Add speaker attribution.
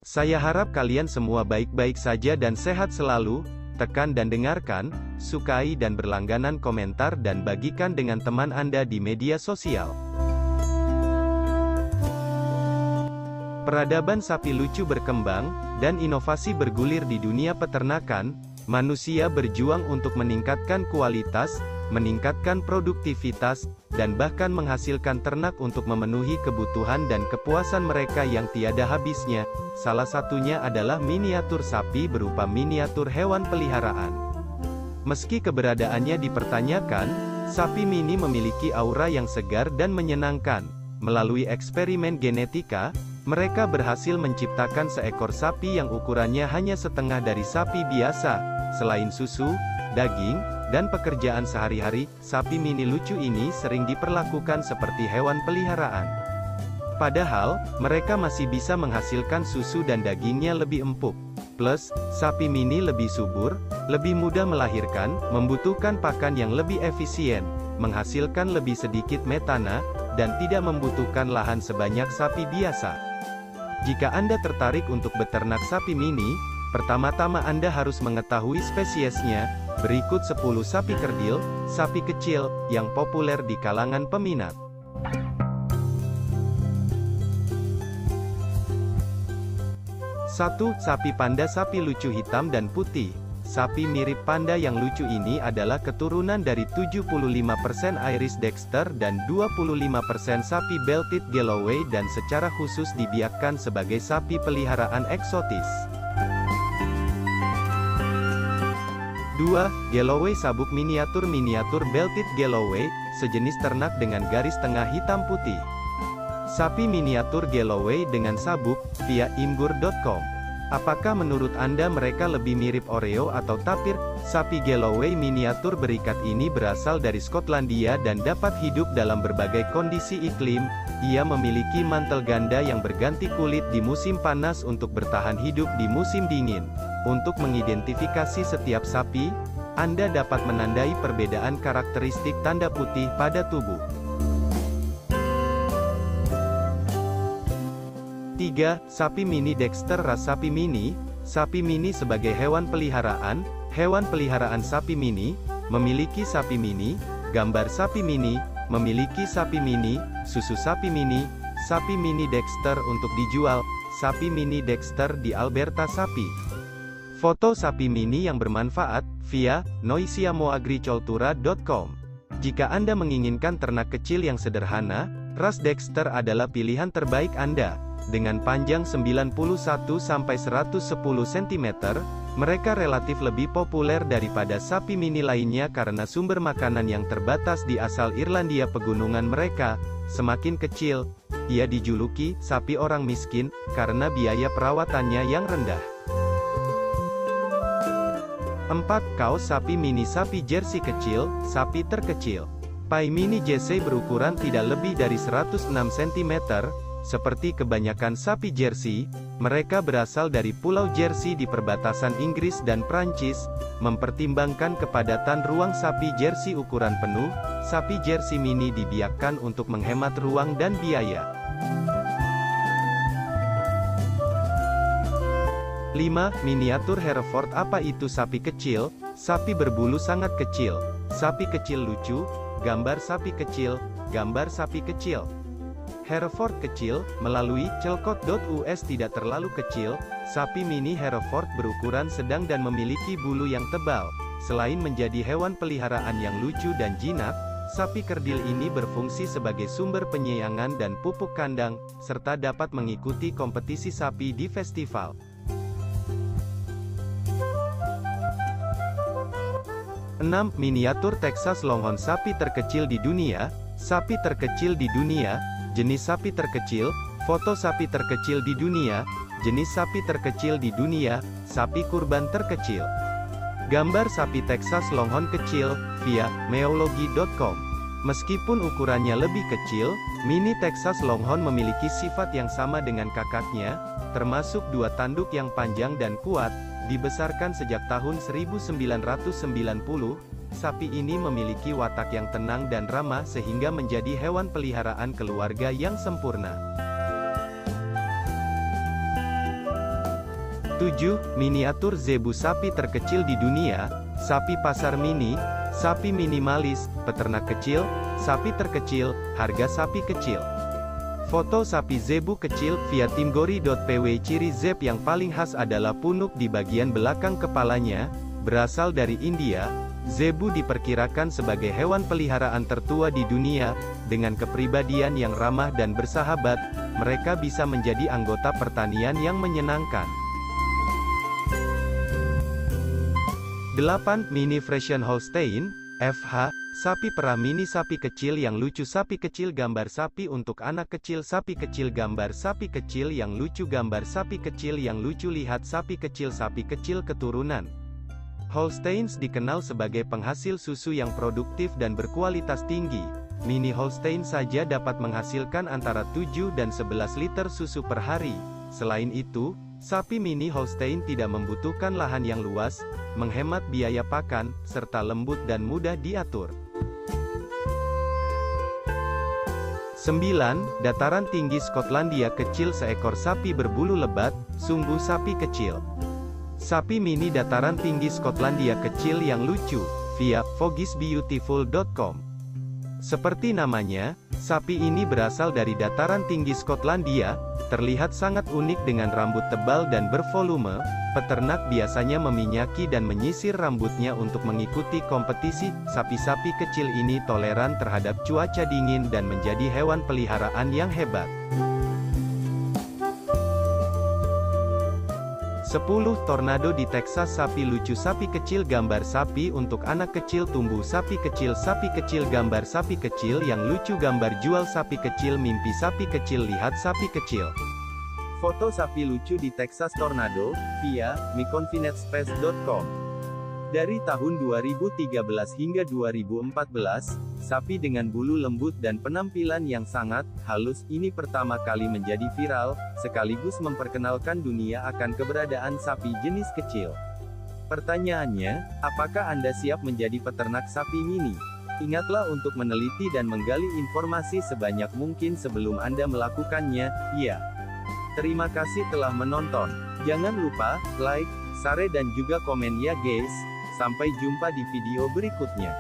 Speaker 1: Saya harap kalian semua baik-baik saja dan sehat selalu. Tekan dan dengarkan, sukai dan berlangganan komentar dan bagikan dengan teman Anda di media sosial. Peradaban sapi lucu berkembang, dan inovasi bergulir di dunia peternakan. Manusia berjuang untuk meningkatkan kualitas, meningkatkan produktivitas, dan bahkan menghasilkan ternak untuk memenuhi kebutuhan dan kepuasan mereka yang tiada habisnya. Salah satunya adalah miniatur sapi berupa miniatur hewan peliharaan. Meski keberadaannya dipertanyakan, sapi mini memiliki aura yang segar dan menyenangkan. Melalui eksperimen genetika, mereka berhasil menciptakan seekor sapi yang ukurannya hanya setengah dari sapi biasa. Selain susu, daging, dan pekerjaan sehari-hari, sapi mini lucu ini sering diperlakukan seperti hewan peliharaan. Padahal, mereka masih bisa menghasilkan susu dan dagingnya lebih empuk. Plus, sapi mini lebih subur, lebih mudah melahirkan, membutuhkan pakan yang lebih efisien, menghasilkan lebih sedikit metana, dan tidak membutuhkan lahan sebanyak sapi biasa. Jika Anda tertarik untuk beternak sapi mini, pertama-tama Anda harus mengetahui spesiesnya. Berikut 10 sapi kerdil, sapi kecil, yang populer di kalangan peminat. 1. Sapi panda. Sapi lucu hitam dan putih. Sapi mirip panda yang lucu ini adalah keturunan dari 75% Irish Dexter dan 25% sapi Belted Galloway dan secara khusus dibiakkan sebagai sapi peliharaan eksotis. 2. Galloway sabuk miniatur. Miniatur Belted Galloway, sejenis ternak dengan garis tengah hitam putih. Sapi miniatur Galloway dengan sabuk, via imgur.com. Apakah menurut Anda mereka lebih mirip Oreo atau tapir? Sapi Galloway miniatur berikat ini berasal dari Skotlandia dan dapat hidup dalam berbagai kondisi iklim. Ia memiliki mantel ganda yang berganti kulit di musim panas untuk bertahan hidup di musim dingin. Untuk mengidentifikasi setiap sapi, Anda dapat menandai perbedaan karakteristik tanda putih pada tubuh. 3. Sapi mini Dexter. Ras sapi mini. Sapi mini sebagai hewan peliharaan. Hewan peliharaan sapi mini, memiliki sapi mini, gambar sapi mini, memiliki sapi mini, susu sapi mini, sapi mini Dexter untuk dijual, sapi mini Dexter di Alberta Sapi. Foto sapi mini yang bermanfaat, via noisiamoagricultura.com. Jika Anda menginginkan ternak kecil yang sederhana, ras Dexter adalah pilihan terbaik Anda. Dengan panjang 91-110 cm, mereka relatif lebih populer daripada sapi mini lainnya karena sumber makanan yang terbatas di asal Irlandia. Pegunungan mereka semakin kecil. Ia dijuluki sapi orang miskin karena biaya perawatannya yang rendah. 4. Kaos sapi mini. Sapi jersey kecil, sapi terkecil. Pai mini jersey berukuran tidak lebih dari 106 cm. Seperti kebanyakan sapi jersey, mereka berasal dari Pulau Jersey di perbatasan Inggris dan Prancis. Mempertimbangkan kepadatan ruang sapi jersey ukuran penuh, sapi jersey mini dibiakkan untuk menghemat ruang dan biaya. 5. Miniatur Hereford. Apa itu sapi kecil? Sapi berbulu sangat kecil. Sapi kecil lucu. Gambar sapi kecil. Gambar sapi kecil. Hereford kecil, melalui celcott.us tidak terlalu kecil. Sapi mini Hereford berukuran sedang dan memiliki bulu yang tebal. Selain menjadi hewan peliharaan yang lucu dan jinak, sapi kerdil ini berfungsi sebagai sumber penyayangan dan pupuk kandang, serta dapat mengikuti kompetisi sapi di festival. 6. Miniatur Texas Longhorn. Sapi terkecil di dunia. Sapi terkecil di dunia. Jenis sapi terkecil, foto sapi terkecil di dunia, jenis sapi terkecil di dunia, sapi kurban terkecil. Gambar sapi Texas Longhorn kecil, via meologi.com. Meskipun ukurannya lebih kecil, mini Texas Longhorn memiliki sifat yang sama dengan kakaknya, termasuk dua tanduk yang panjang dan kuat. Dibesarkan sejak tahun 1990, sapi ini memiliki watak yang tenang dan ramah sehingga menjadi hewan peliharaan keluarga yang sempurna. 7. Miniatur zebu sapi terkecil di dunia, sapi pasar mini, sapi minimalis, peternak kecil, sapi terkecil, harga sapi kecil. Foto sapi zebu kecil, via timgori.pw. Ciri zeb yang paling khas adalah punuk di bagian belakang kepalanya, berasal dari India. Zebu diperkirakan sebagai hewan peliharaan tertua di dunia, dengan kepribadian yang ramah dan bersahabat, mereka bisa menjadi anggota pertanian yang menyenangkan. 8. Mini Friesian Holstein, FH, sapi perah mini sapi kecil yang lucu. Sapi kecil gambar sapi untuk anak kecil. Sapi kecil gambar sapi kecil yang lucu. Gambar sapi kecil yang lucu. Lihat sapi kecil keturunan Holsteins dikenal sebagai penghasil susu yang produktif dan berkualitas tinggi. Mini Holstein saja dapat menghasilkan antara 7 dan 11 liter susu per hari. Selain itu, sapi mini Holstein tidak membutuhkan lahan yang luas, menghemat biaya pakan, serta lembut dan mudah diatur. 9. Dataran tinggi Skotlandia kecil. Seekor sapi berbulu lebat, sungguh sapi kecil. Sapi mini dataran tinggi Skotlandia kecil yang lucu, via fogisbeautiful.com. Seperti namanya, sapi ini berasal dari dataran tinggi Skotlandia, terlihat sangat unik dengan rambut tebal dan bervolume. Peternak biasanya meminyaki dan menyisir rambutnya untuk mengikuti kompetisi. Sapi-sapi kecil ini toleran terhadap cuaca dingin dan menjadi hewan peliharaan yang hebat. 10. Tornado di Texas. Sapi lucu. Sapi kecil gambar sapi untuk anak kecil. Tumbuh sapi kecil. Sapi kecil gambar sapi kecil yang lucu. Gambar jual sapi kecil. Mimpi sapi kecil. Lihat sapi kecil. Foto sapi lucu di Texas Tornado, via myconfinitespace.com. Dari tahun 2013 hingga 2014, sapi dengan bulu lembut dan penampilan yang sangat halus ini pertama kali menjadi viral, sekaligus memperkenalkan dunia akan keberadaan sapi jenis kecil. Pertanyaannya, apakah Anda siap menjadi peternak sapi mini? Ingatlah untuk meneliti dan menggali informasi sebanyak mungkin sebelum Anda melakukannya, ya. Terima kasih telah menonton. Jangan lupa, like, share dan juga komen ya guys. Sampai jumpa di video berikutnya.